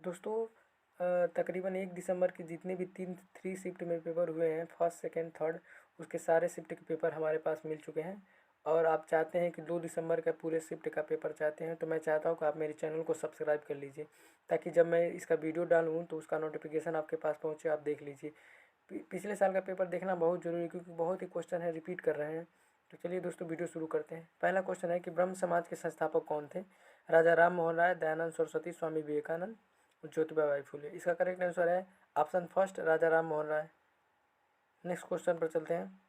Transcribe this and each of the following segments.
दोस्तों तकरीबन 1 दिसंबर की जितने भी 3 शिफ्ट में पेपर हुए हैं, फर्स्ट सेकंड थर्ड, उसके सारे शिफ्ट के पेपर हमारे पास मिल चुके हैं। और आप चाहते हैं कि 2 दिसंबर का पूरे शिफ्ट का पेपर चाहते हैं, तो मैं चाहता हूँ कि आप मेरे चैनल को सब्सक्राइब कर लीजिए, ताकि जब मैं इसका वीडियो डालूँ तो उसका नोटिफिकेशन आपके पास पहुँचे, आप देख लीजिए। पिछले साल का पेपर देखना बहुत ज़रूरी है, क्योंकि बहुत ही क्वेश्चन है रिपीट कर रहे हैं। तो चलिए दोस्तों, वीडियो शुरू करते हैं। पहला क्वेश्चन है कि ब्रह्म समाज के संस्थापक कौन थे? राजा राम मोहन राय, दयानंद सरस्वती, स्वामी विवेकानंद, ज्योतिबा बाई फुले। इसका करेक्ट आंसर है ऑप्शन फर्स्ट, राजा राम मोहन राय। नेक्स्ट क्वेश्चन पर चलते हैं।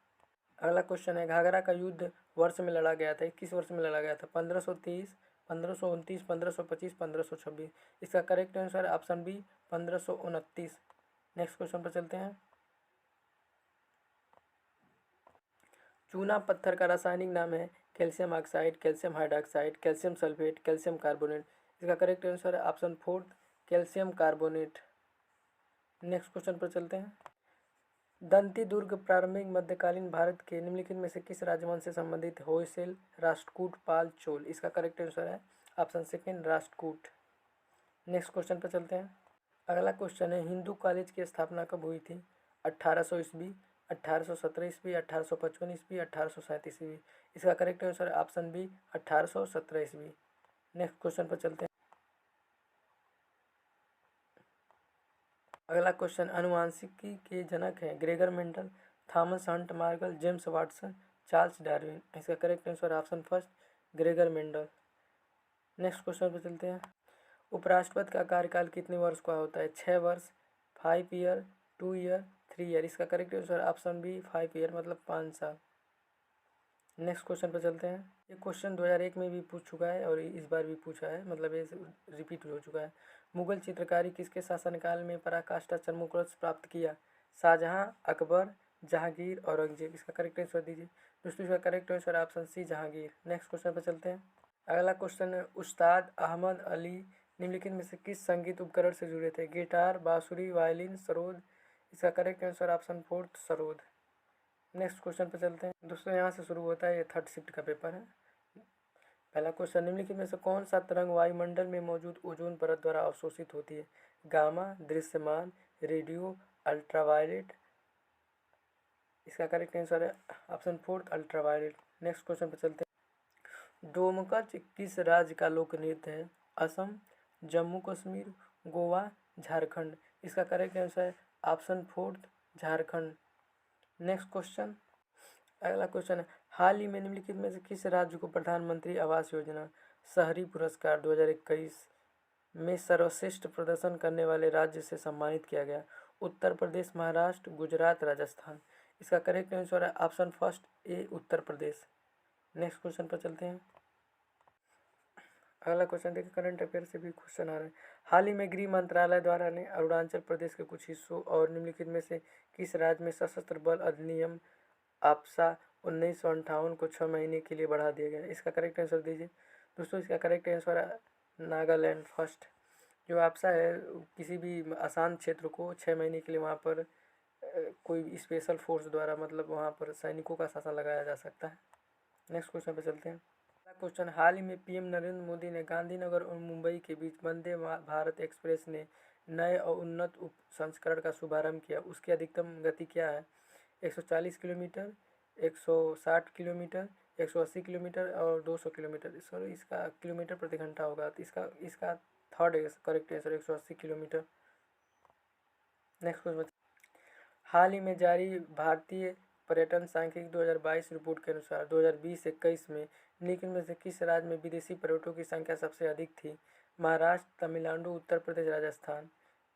अगला क्वेश्चन है, घाघरा का युद्ध वर्ष में लड़ा गया था, किस वर्ष में लड़ा गया था? 1530, 1529, 1525, 1526। इसका करेक्ट आंसर है ऑप्शन बी, 1529। नेक्स्ट क्वेश्चन पर चलते हैं। चूना पत्थर का रासायनिक नाम है calcium oxide, calcium hydroxide, calcium sulphate, calcium carbonate. इसका करेक्ट आंसर है option fourth, calcium carbonate. Next question पर चलते हैं। दंती दुर्ग प्रारंभिक मध्यकालीन भारत के निम्नलिखित में से किस राजवंश से संबंधित? होयसल, राष्ट्रकूट, पाल, चोल। इसका करेक्ट आंसर है option second, Rashtrakuta. Next question पर चलते हैं। अगला क्वेश्चन है, हिंदू कॉलेज की स्थापना कब हुई थी? 1800 ईस्वी, 1817 ईस्वी, 1855 ईस्वी, 1837 ईस्वी। इसका करेक्ट आंसर है ऑप्शन बी, 1817 ईस्वी। नेक्स्ट क्वेश्चन पर चलते हैं। अगला क्वेश्चन, अनुवांशिकी के जनक हैं Gregor Mendel, Thomas Hunt Morgan, James Watson, Charles Darwin. इसका correct answer option first, Gregor Mendel. Next question पर चलते हैं। उपराष्ट्रपति का कार्यकाल कितने वर्ष का होता है? 6 वर्ष, 5 ईयर, 2 ईयर, 3 ईयर। इसका correct answer option B, 5 year, मतलब 5 साल। नेक्स्ट क्वेश्चन पर चलते हैं। ये क्वेश्चन 2001 में भी पूछ चुका है और इस बार भी पूछा है, मतलब ये रिपीट हो चुका है। मुगल चित्रकारी किसके शासनकाल में पराकाष्ठा चर्मोत्कर्ष प्राप्त किया? शाहजहां, अकबर, जहांगीर, औरंगजेब। इसका करेक्ट आंसर दीजिए। दोस्तों, इसका correct answer option C, Jahangir. Next question पर चलते हैं। अगला क्वेश्चन है, उस्ताद अहमद अली निम्नलिखित में से किस संगीत उपकरण से जुड़े थे? गिटार, बांसुरी, वायलिन, सरोद। इसका correct answer option fourth, sarod. Next question पर चलते हैं। दोस्तों, यहाँ से शुरू होता है, ये थर्ड शिफ्ट का पेपर है। पहला क्वेश्चन, निम्नलिखित में से कौन सा तरंग वायुमंडल में मौजूद ओजोन परत द्वारा अवशोषित होती है? गामा, दृश्यमान, रेडियो, अल्ट्रावायलेट। इसका करेक्ट आंसर है option fourth, ultraviolet. Next question पर चलते हैं। डोमकच किस राज्य का लोक नृत्य है? असम, जम्मू कश्मीर, गोवा, झारखंड। इसका करेक्ट आंसर है option fourth, Jharkhand. Next question. अगला क्वेश्चन है, हाल ही में निम्नलिखित में से किस राज्य को प्रधानमंत्री आवास योजना शहरी पुरस्कार 2021 में सर्वश्रेष्ठ प्रदर्शन करने वाले राज्य से सम्मानित किया गया? उत्तर प्रदेश, महाराष्ट्र, गुजरात, राजस्थान। इसका करेक्ट आंसर है option first A, Uttar Pradesh. Next question पर चलते हैं। अगला क्वेश्चन देखिए, करंट अफेयर से भी क्वेश्चन आ रहे हैं। हाल ही में गृह मंत्रालय द्वारा ने अरुणाचल प्रदेश के कुछ हिस्सों और निम्नलिखित में से किस राज्य में सशस्त्र बल अधिनियम आपसा 1958 को 6 महीने के लिए बढ़ा दिया गया? इसका करेक्ट आंसर दीजिए। दोस्तों, इसका करेक्ट आंसर है नागालैंड फर्स्ट। जो आपसा है, किसी भी आसान क्षेत्र को 6 महीने के लिए वहाँ पर कोई स्पेशल फोर्स द्वारा, मतलब वहाँ पर सैनिकों का शासन लगाया जा सकता है। नेक्स्ट क्वेश्चन पर चलते हैं। क्वेश्चन, हाल ही में पीएम नरेंद्र मोदी ने गांधीनगर और मुंबई के बीच वंदे भारत एक्सप्रेस ने नए और उन्नत उप संस्करण का शुभारंभ किया। उसकी अधिकतम गति क्या है? 140 किलोमीटर, 160 किलोमीटर, 180 किलोमीटर और 200 किलोमीटर। सॉरी, इसका किलोमीटर प्रति घंटा होगा, तो इसका third correct answer 180 kilometre. Next question, हाल ही में जारी भारतीय पर्यटन सांख्यिकी 2022 रिपोर्ट के अनुसार 2020-21 में निम्नलिखित में से किस राज्य में विदेशी पर्यटकों की संख्या सबसे अधिक थी? महाराष्ट्र, तमिलनाडु, उत्तर प्रदेश, राजस्थान।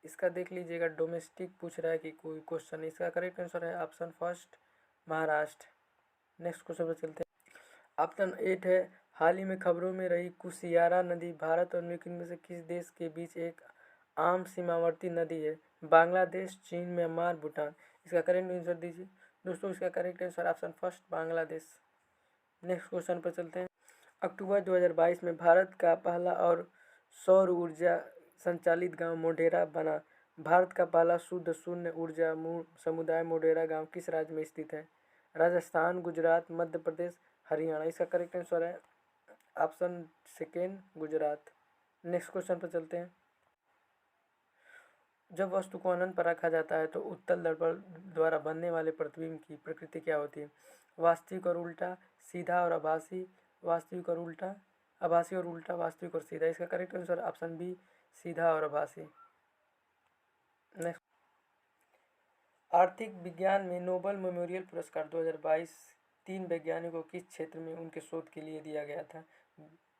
इसका देख लीजिएगा, डोमेस्टिक पूछ रहा है कि कोई क्वेश्चन। इसका करेक्ट आंसर है option first, Maharashtra. Next question पर चलते हैं। ऑप्शन 8 है, हाल ही में खबरों में रही कुशियारा नदी भारत और निम्नलिखित में से किस देश के बीच एक आम सीमावर्ती नदी है? बांग्लादेश, चीन, म्यांमार, भूटान। इसका करेक्ट आंसर दीजिए। दोस्तों, इसका correct answer option first, Bangladesh. Next question पर चलते हैं। अक्टूबर 2022 में भारत का पहला और सौर ऊर्जा संचालित गांव मोढेरा बना। भारत का पहला शुद्ध शून्य ऊर्जा समुदाय मोढेरा गांव किस राज्य में स्थित है? राजस्थान, गुजरात, मध्य प्रदेश, हरियाणा। इसका करेक्ट आंसर है option second, Gujarat. Next question पर चलते हैं। जब वस्तु को अनंत पर रखा जाता है तो उत्तल दर्पण द्वारा बनने वाले प्रतिबिंब की प्रकृति क्या होती है? वास्तविक और उल्टा, सीधा और आभासी, वास्तविक और उल्टा, आभासी और उल्टा, वास्तविक और सीधा। इसका करेक्ट आंसर ऑप्शन बी, सीधा और आभासी। नेक्स्ट, आर्थिक विज्ञान में नोबेल मेमोरियल पुरस्कार 2022 तीन वैज्ञानिकों को किस क्षेत्र में उनके शोध के लिए दिया गया था?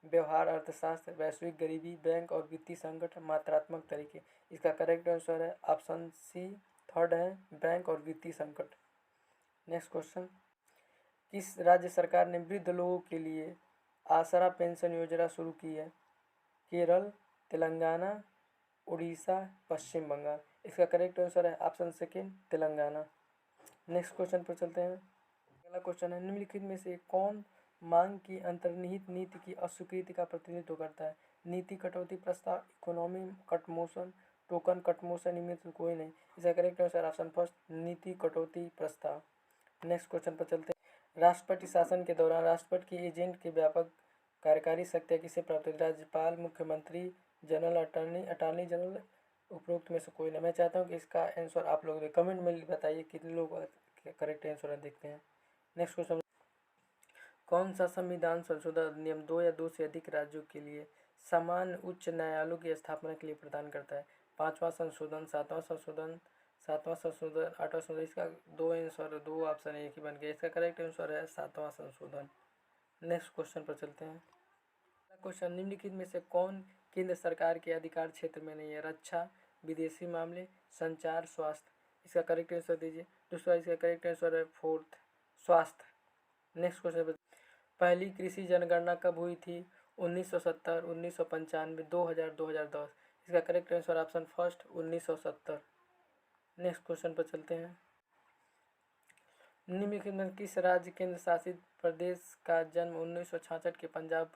व्यवहार अर्थशास्त्र, वैश्विक गरीबी, बैंक और वित्तीय संकट, मात्रात्मक तरीके। इसका करेक्ट आंसर है ऑप्शन सी, थर्ड है, बैंक और वित्तीय संकट। नेक्स्ट क्वेश्चन, किस राज्य सरकार ने वृद्ध लोगों के लिए आसरा पेंशन योजना शुरू की है? केरल, तेलंगाना, उड़ीसा, पश्चिम बंगाल। इसका करेक्ट आंसर है option second, Telangana. Next question पर चलते हैं। अगला क्वेश्चन है, निम्नलिखित में से कौन मांग की अंतर्निहित नीति की अस्वीकृति का प्रतिनिधित्व करता है? नीति कटौती प्रस्ताव, economy cut motion, token cut motion, इनमें से कोई नहीं। इसका करेक्ट आंसर ऑप्शन फर्स्ट, नीति कटौती प्रस्ताव। नेक्स्ट क्वेश्चन पर चलते हैं। राष्ट्रपति शासन के दौरान राष्ट्रपति की एजेंट की व्यापक कार्यकारी शक्तियाँ किसे प्राप्त होती है? राज्यपाल, मुख्यमंत्री, जनरल अटॉर्नी जनरल, उपरोक्त में से कोई नहीं। मैं चाहता हूँ कि इसका आंसर आप लोग कमेंट में बताइए कितने लोग करेक्ट आंसर देखते हैं। नेक्स्ट क्वेश्चन, कौन सा संविधान संशोधन अधिनियम 2 या 2 से अधिक राज्यों के लिए समान उच्च न्यायालयों की स्थापना के लिए प्रदान करता है? 5वां संशोधन, 7वां संशोधन, 7वां संशोधन, 8वां संशोधन। इसका दो आंसर, दो ऑप्शन एक ही बन गया। इसका करेक्ट आंसर है 7वां संशोधन। नेक्स्ट क्वेश्चन पर चलते हैं। क्वेश्चन, निम्नलिखित में से कौन केंद्र सरकार के अधिकार क्षेत्र में नहीं है? रक्षा, विदेशी मामले, संचार, स्वास्थ्य। इसका करेक्ट आंसर दीजिए। दूसरा, इसका करेक्ट आंसर है फोर्थ, स्वास्थ्य। नेक्स्ट क्वेश्चन, पहली कृषि जनगणना कब हुई थी? 1970, 1995, 2000, 2010। इसका correct answer option first, 1970। Next question पर चलते हैं। निम्नलिखित में किस राज्य केंद्र शासित प्रदेश का जन्म 1966 के पंजाब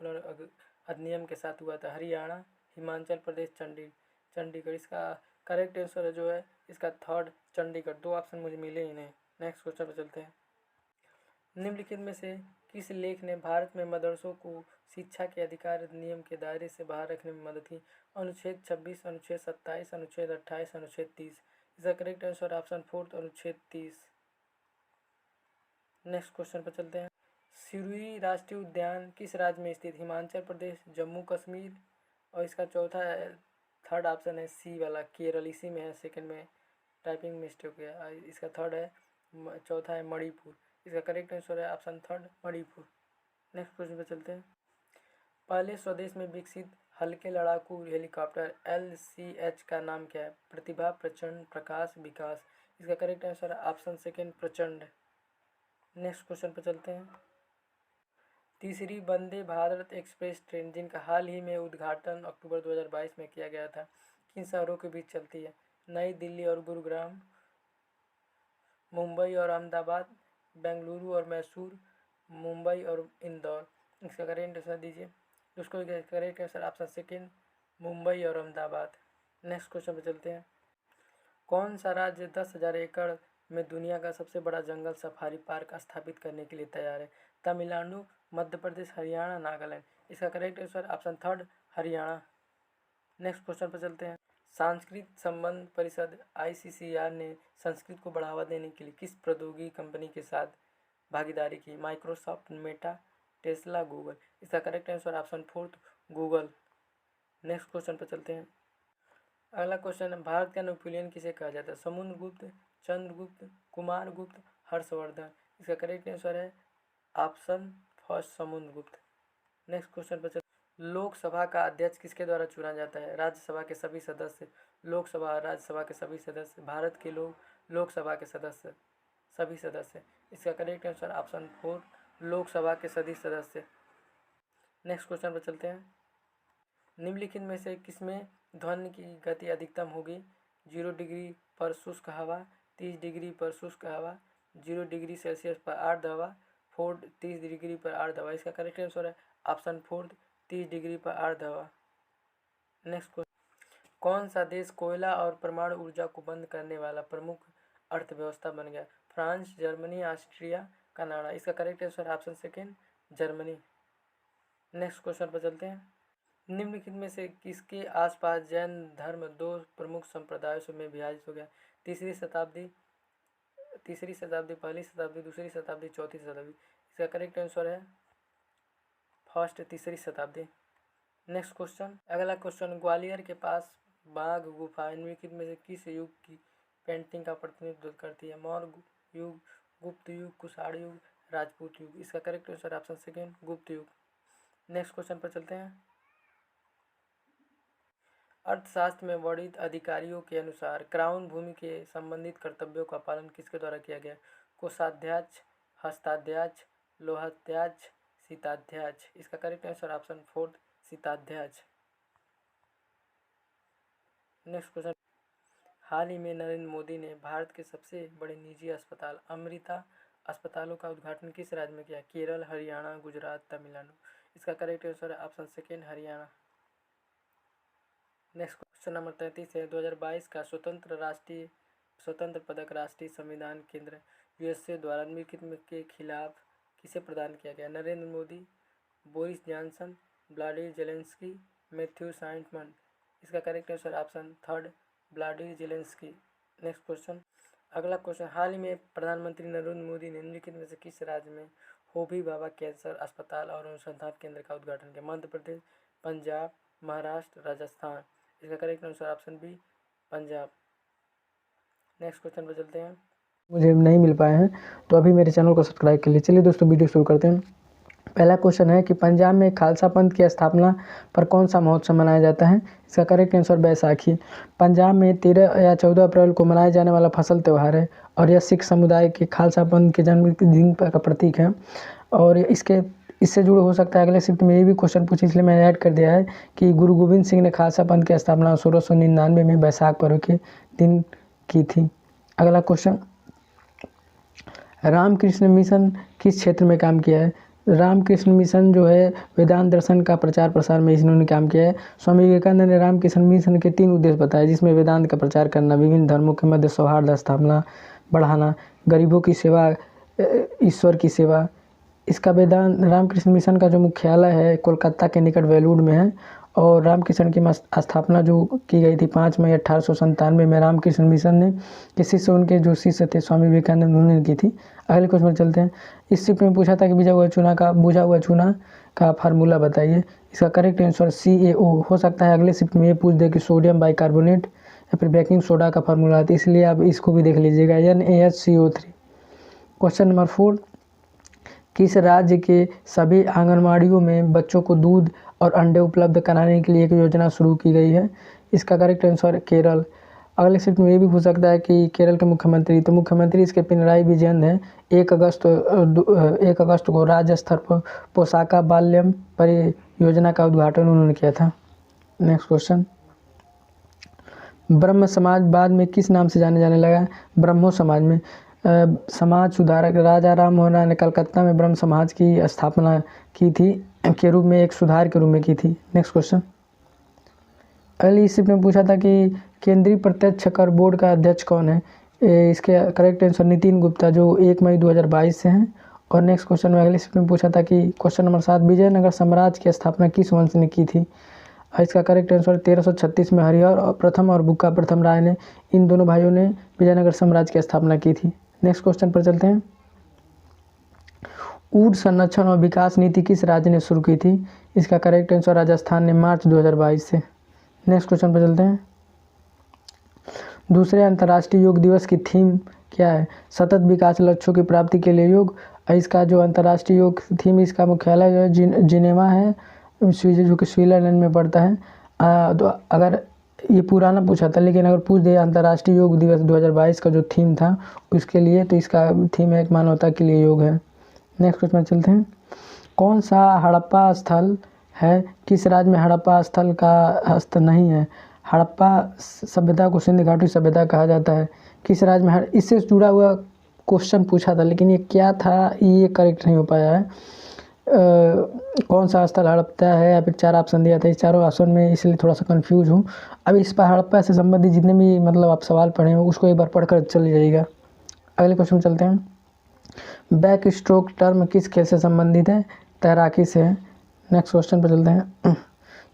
अधिनियम के साथ हुआ था? हरियाणा, हिमाचल प्रदेश, चंडीगढ़। इसका करेक्ट आंसर जो है इसका थर्ड, चंडीगढ़। दो ऑप्शन मुझे मिले ही नहीं। नेक्स्ट क्वेश्चन पर चलते हैं। निम्नलिखित में से किस लेख ने भारत में मदरसों को शिक्षा के अधिकार अधिनियम के दायरे से बाहर रखने में मदद की? अनुच्छेद 26, अनुच्छेद 27, अनुच्छेद 28, अनुच्छेद 30। इसका करेक्ट आंसर ऑप्शन फोर्थ, अनुच्छेद 30। नेक्स्ट क्वेश्चन पर चलते हैं। सिरुई राष्ट्रीय उद्यान किस राज्य में स्थित? हिमाचल प्रदेश, जम्मू कश्मीर, और इसका चौथा थर्ड ऑप्शन है सी वाला, केरल। इसी में है, सेकंड में टाइपिंग मिस्टेक है। इसका थर्ड है, चौथा है मणिपुर। इसका करेक्ट आंसर है option third, Manipur. Next question पर चलते हैं। पहले स्वदेश में विकसित हल्के लड़ाकू हेलीकॉप्टर LCH का नाम क्या है? प्रतिभा, प्रचंड, प्रकाश, विकास। इसका करेक्ट आंसर है ऑप्शन सेकेंड, प्रचंड। नेक्स्ट क्वेश्चन पर चलते हैं। तीसरी वंदे भारत एक्सप्रेस ट्रेन जिनका हाल ही में उद्घाटन अक्टूबर 2022 में किया गया था, किन शहरों के बीच चलती है? नई दिल्ली और गुरुग्राम, मुंबई और अहमदाबाद, बेंगलुरु और मैसूर, मुंबई और इंदौर। इसका करेक्ट आंसर दीजिए। उसको correct answer option second, Mumbai और अहमदाबाद। नेक्स्ट क्वेश्चन पर चलते हैं। कौन सा राज्य 10,000 एकड़ में दुनिया का सबसे बड़ा जंगल सफारी पार्क स्थापित करने के लिए तैयार है? तमिलनाडु, मध्य प्रदेश, हरियाणा, नागालैंड। इसका correct answer option third, Haryana. Next question पर चलते हैं। सांस्कृतिक संबंध परिषद ICCR ने संस्कृत को बढ़ावा देने के लिए किस प्रौद्योगिकी कंपनी के साथ भागीदारी की? Microsoft, Meta, Tesla, Google. इसका correct answer option fourth, Google. Next question पर चलते हैं। अगला क्वेश्चन है, भारत का नेपोलियन किसे कहा जाता है? समुद्रगुप्त, चंद्रगुप्त, कुमारगुप्त, हर्षवर्धन। इसका करेक्ट आंसर है option first, Samudragupta. Next question पर लोकसभा का अध्यक्ष किसके द्वारा चुना जाता है? राज्यसभा के सभी सदस्य, लोकसभा और राज्यसभा के सभी सदस्य, भारत के लोग, लोकसभा के सदस्य, सभी सदस्य। इसका correct answer option four, Lok Sabha के सभी सदस्य। नेक्स्ट क्वेश्चन पर चलते हैं। निम्नलिखित में से किसमें ध्वनि की गति अधिकतम होगी? 0 डिग्री पर शुष्क हवा, 30 डिग्री पर शुष्क हवा, 0 डिग्री सेल्सियस पर आर्द्र हवा, 30 डिग्री पर आर्द्र हवा। इसका करेक्ट आंसर है ऑप्शन फोर्थ, 30 डिग्री पर आर्द्र हवा। नेक्स्ट क्वेश्चन, कौन सा देश कोयला और परमाणु ऊर्जा को बंद करने वाला प्रमुख अर्थव्यवस्था बन गया? France, Germany, Austria, Canada. इसका correct answer option second, Germany. Next question पर चलते हैं। निम्नलिखित में से किसके आसपास जैन धर्म दो प्रमुख संप्रदायों में विभाजित हो गया? तीसरी शताब्दी, पहली शताब्दी, दूसरी शताब्दी, चौथी शताब्दी। इसका करेक्ट आंसर है फर्स्ट, तीसरी शताब्दी। नेक्स्ट क्वेश्चन, अगला क्वेश्चन, ग्वालियर के पास बाघ गुफा निम्नलिखित में से किस युग की पेंटिंग का प्रतिनिधित्व करती है? मौर्य युग, गुप्त युग, कुषाण युग, राजपूत युग। इसका करेक्ट आंसर ऑप्शन सेकेंड, गुप्त युग। नेक्स्ट क्वेश्चन पर चलते हैं। अर्थशास्त्र में वर्णित अधिकारियों के अनुसार क्राउन भूमि के संबंधित कर्तव्यों का पालन किसके द्वारा किया गया? कोषाध्यक्ष, हस्ताध्यक्ष, लोहाध्यक्ष, शीताध्यक्ष। इसका करेक्ट आंसर ऑप्शन फोर्थ, शीताध्यक्ष। नेक्स्ट क्वेश्चन, हाल ही में नरेंद्र मोदी ने भारत के सबसे बड़े निजी अस्पताल अमृता अस्पतालों का उद्घाटन किस राज्य में किया? केरल, हरियाणा, गुजरात, तमिलनाडु। इसका करेक्ट आंसर है option second, Haryana. Next question number 33 है, 2022 का स्वतंत्र पदक राष्ट्रीय संविधान केंद्र यूएसए द्वारा निम्नलिखित के खिलाफ किसे प्रदान किया गया? Narendra Modi, Boris Johnson, Vladimir Zelensky, Matthew साइंटमन। इसका correct answer option third, Vladimir Zelensky. Next question, अगला क्वेश्चन, हाल ही में प्रधानमंत्री नरेंद्र मोदी ने निम्नलिखित में से किस राज्य में होमी भाभा कैंसर अस्पताल और अनुसंधान केंद्र का उद्घाटन किया? मध्य प्रदेश, पंजाब, महाराष्ट्र, राजस्थान। इसका correct answer option B, Punjab. Next question पर चलते हैं। मुझे नहीं मिल पाए हैं तो अभी मेरे चैनल को सब्सक्राइब कर लीजिए। चलिए दोस्तों वीडियो शुरू करते हैं। पहला क्वेश्चन है कि पंजाब में खालसा पंथ की स्थापना पर कौन सा महोत्सव मनाया जाता है? इसका करेक्ट आंसर बैसाखी। पंजाब में 13 या 14 अप्रैल को मनाया जाने वाला फसल त्यौहार है और यह सिख समुदाय के खालसा पंथ के जन्मदिन का प्रतीक है। और इससे जुड़े हो सकता है अगले शिफ्ट में ये भी क्वेश्चन पूछे, इसलिए मैंने ऐड कर दिया है कि गुरु गोविंद सिंह ने खालसा पंथ की स्थापना 1699 में बैसाख पर्व के दिन की थी। अगला क्वेश्चन, रामकृष्ण मिशन किस क्षेत्र में काम किया है? रामकृष्ण मिशन जो है वेदांत दर्शन का प्रचार प्रसार में इन्होंने काम किया है। स्वामी विवेकानंद ने रामकृष्ण मिशन के 3 उद्देश्य बताए, जिसमें वेदांत का प्रचार करना, विभिन्न धर्मों के मध्य सौहार्द स्थापना बढ़ाना, गरीबों की सेवा, ईश्वर की सेवा। इसका वेदांत रामकृष्ण मिशन का जो मुख्यालय है कोलकाता के निकट वेलूर में है और रामकृष्ण की स्थापना जो की गई थी 5 मई 1897 में रामकृष्ण मिशन ने के शिष्य, उनके जो शिष्य थे स्वामी विवेकानंद, उन्होंने की थी। अगले क्वेश्चन में चलते हैं। इस शिफ्ट में पूछा था कि बुझा हुआ चूना का फार्मूला बताइए। इसका करेक्ट आंसर CaO। हो सकता है अगले शिफ्ट में ये पूछ दे कि सोडियम बाइकार्बोनेट या फिर बेकिंग सोडा का फार्मूला आता है, इसलिए आप इसको भी देख लीजिएगा, NaHCO3। क्वेश्चन नंबर 4, किस राज्य के सभी आंगनबाड़ियों में बच्चों को दूध और अंडे उपलब्ध कराने के लिए एक योजना शुरू की गई है? इसका करेक्ट आंसर केरल। अगले शिफ्ट में ये भी पूछ सकता है कि केरल के मुख्यमंत्री इसके पिनराई विजयन है। 1 अगस्त को राज्य स्तर पर पोशाका बाल्यम परियोजना का उद्घाटन उन्होंने किया था। नेक्स्ट क्वेश्चन, ब्रह्म समाज बाद में किस नाम से जाने लगा? ब्रह्मो समाज में समाज सुधारक राजा राम मोहन राय ने कलकत्ता में ब्रह्म समाज की स्थापना की थी के रूप में, एक सुधार के रूप में की थी। नेक्स्ट क्वेश्चन, अगली इस शिफ्ट में पूछा था कि केंद्रीय प्रत्यक्ष कर बोर्ड का अध्यक्ष कौन है? इसके करेक्ट आंसर नितिन गुप्ता, जो 1 मई 2022 से हैं। और नेक्स्ट क्वेश्चन में अगले शिफ्ट में पूछा था कि क्वेश्चन नंबर 7, विजयनगर साम्राज्य की स्थापना किस वंश ने की थी? इसका करेक्ट आंसर 1336 में हरिहर प्रथम और बुक्का प्रथम राय ने, इन दोनों भाइयों ने विजयनगर साम्राज्य की स्थापना की थी। नेक्स्ट क्वेश्चन पर चलते हैं। ऊर्ज संरक्षण और विकास नीति किस राज्य ने शुरू की थी? इसका करेक्ट आंसर राजस्थान ने, मार्च 2022 से। नेक्स्ट क्वेश्चन पर चलते हैं। दूसरे अंतर्राष्ट्रीय योग दिवस की थीम क्या है? सतत विकास लक्ष्यों की प्राप्ति के लिए योग। इसका जो अंतर्राष्ट्रीय योग थीम, इसका मुख्यालय जो है जिनेवा है, जो कि स्विट्जरलैंड में पड़ता है। तो अगर ये पुराना पूछा था, लेकिन अगर पूछ दिया अंतर्राष्ट्रीय योग दिवस 2022 का जो थीम था उसके लिए, तो इसका थीम है एक मानवता के लिए योग है। नेक्स्ट क्वेश्चन चलते हैं। कौन सा हड़प्पा स्थल है? किस राज्य में हड़प्पा स्थल का हस्त नहीं है? हड़प्पा सभ्यता को सिंधु घाटी सभ्यता कहा जाता है। किस राज्य में? इससे जुड़ा हुआ क्वेश्चन पूछा था, लेकिन ये क्या था ये करेक्ट नहीं हो पाया है। कौन सा स्थल हड़प्पा है या फिर 4 ऑप्शन दिया था, इस चारों ऑप्शन में, इसलिए थोड़ा सा कंफ्यूज हूँ। अब इस पर हड़प्पा से संबंधित जितने भी मतलब आप सवाल पढ़े हो उसको एक बार पढ़कर चले जाइएगा। अगले क्वेश्चन चलते हैं। बैक स्ट्रोक टर्म किस खेल से संबंधित है? तैराकी से है। नेक्स्ट क्वेश्चन पर चलते हैं।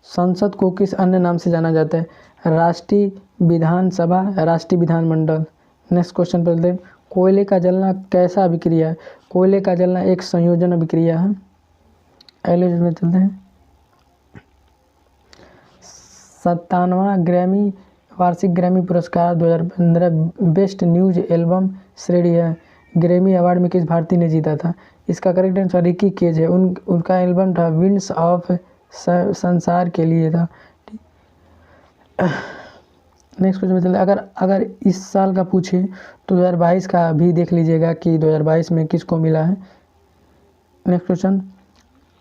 संसद को किस अन्य नाम से जाना जाता है? राष्ट्रीय विधानसभा, राष्ट्रीय विधानमंडल। नेक्स्ट क्वेश्चन पर चलते हैं। कोयले का जलना कैसा अभिक्रिया है? कोयले का जलना एक संयोजन अभिक्रिया है। अगले में चलते हैं। 57वां ग्रैमी वार्षिक ग्रैमी पुरस्कार 2015 बेस्ट न्यूज एल्बम श्रेणी है। ग्रैमी अवार्ड में किस भारतीय ने जीता था? इसका करेक्ट आंसर रिकी केज है। उनका एल्बम था विंड्स ऑफ संसार के लिए था। नेक्स्ट क्वेश्चन चलते हैं। अगर इस साल का पूछे तो 2022 का भी देख लीजिएगा कि 2022 में किसको मिला है। नेक्स्ट क्वेश्चन,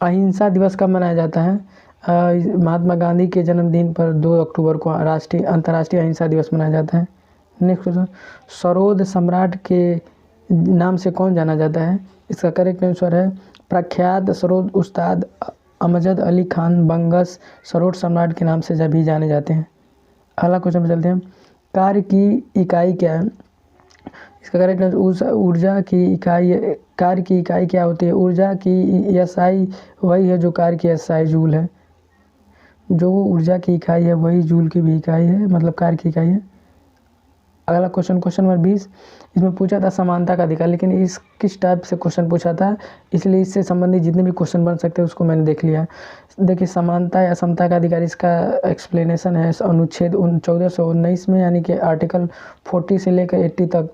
अहिंसा दिवस कब मनाया जाता है? महात्मा गांधी के जन्मदिन पर 2 अक्टूबर को अंतर्राष्ट्रीय अहिंसा दिवस मनाया जाता है। नेक्स्ट क्वेश्चन, सरोद सम्राट के नाम से कौन जाना जाता है? इसका करेक्ट आंसर है प्रख्यात सरोद उस्ताद अमजद अली खान बंगस सरोद सम्राट के नाम से भी जाने जाते हैं। अगला क्वेश्चन पे चलते हैं। कार्य की इकाई क्या है? इसका करेक्ट आंसर ऊर्जा की इकाई। कार्य की इकाई क्या होती है? ऊर्जा की एसआई वही है जो कार्य की एसआई जूल है। जो ऊर्जा की इकाई है वही जूल की भी इकाई है, मतलब कार्य की इकाई है। अगला क्वेश्चन नंबर 20, इसमें पूछा था समानता का अधिकार, लेकिन इस किस टाइप से क्वेश्चन पूछा था, इसलिए इससे संबंधित जितने भी क्वेश्चन बन सकते हैं उसको मैंने देख लिया। देखिए, समानता या समता का अधिकार, इसका एक्सप्लेनेशन है अनुच्छेद 1419 में, यानी कि आर्टिकल 40 से लेकर 80 तक।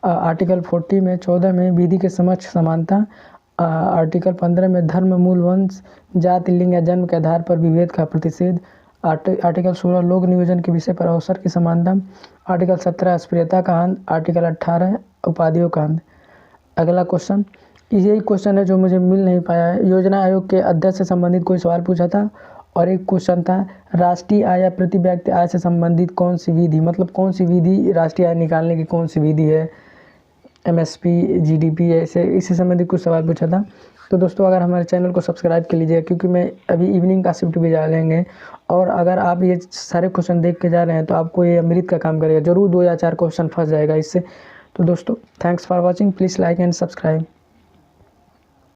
आर्टिकल 40 में 14 में विधि के समक्ष समानता, आर्टिकल 15 में धर्म, मूल, वंश, जाति, लिंग या जन्म के आधार पर विभेद का प्रतिषेध, आर्टिकल 16 लोक नियोजन के विषय पर अवसर की समानता, आर्टिकल 17 अस्पृश्यता का अंत, आर्टिकल 18 उपाधियों का अंत। अगला क्वेश्चन, यही क्वेश्चन है जो मुझे मिल नहीं पाया है। योजना आयोग के अध्यक्ष से संबंधित कोई सवाल पूछा था, और एक क्वेश्चन था राष्ट्रीय आय या प्रति व्यक्ति आय से संबंधित कौन सी विधि, मतलब कौन सी विधि राष्ट्रीय आय निकालने की कौन सी विधि है, एमएसपी, जीडीपी, ऐसे इससे संबंधित कुछ सवाल पूछा था। तो दोस्तों, अगर हमारे चैनल को सब्सक्राइब कर लीजिएगा, क्योंकि मैं अभी इवनिंग का शिफ्ट भी जा लेंगे, और अगर आप ये सारे क्वेश्चन देख के जा रहे हैं तो आपको ये अमृत का काम करेगा। जरूर 2 या 4 क्वेश्चन फंस जाएगा इससे। तो दोस्तों, thanks for watching, please like and subscribe.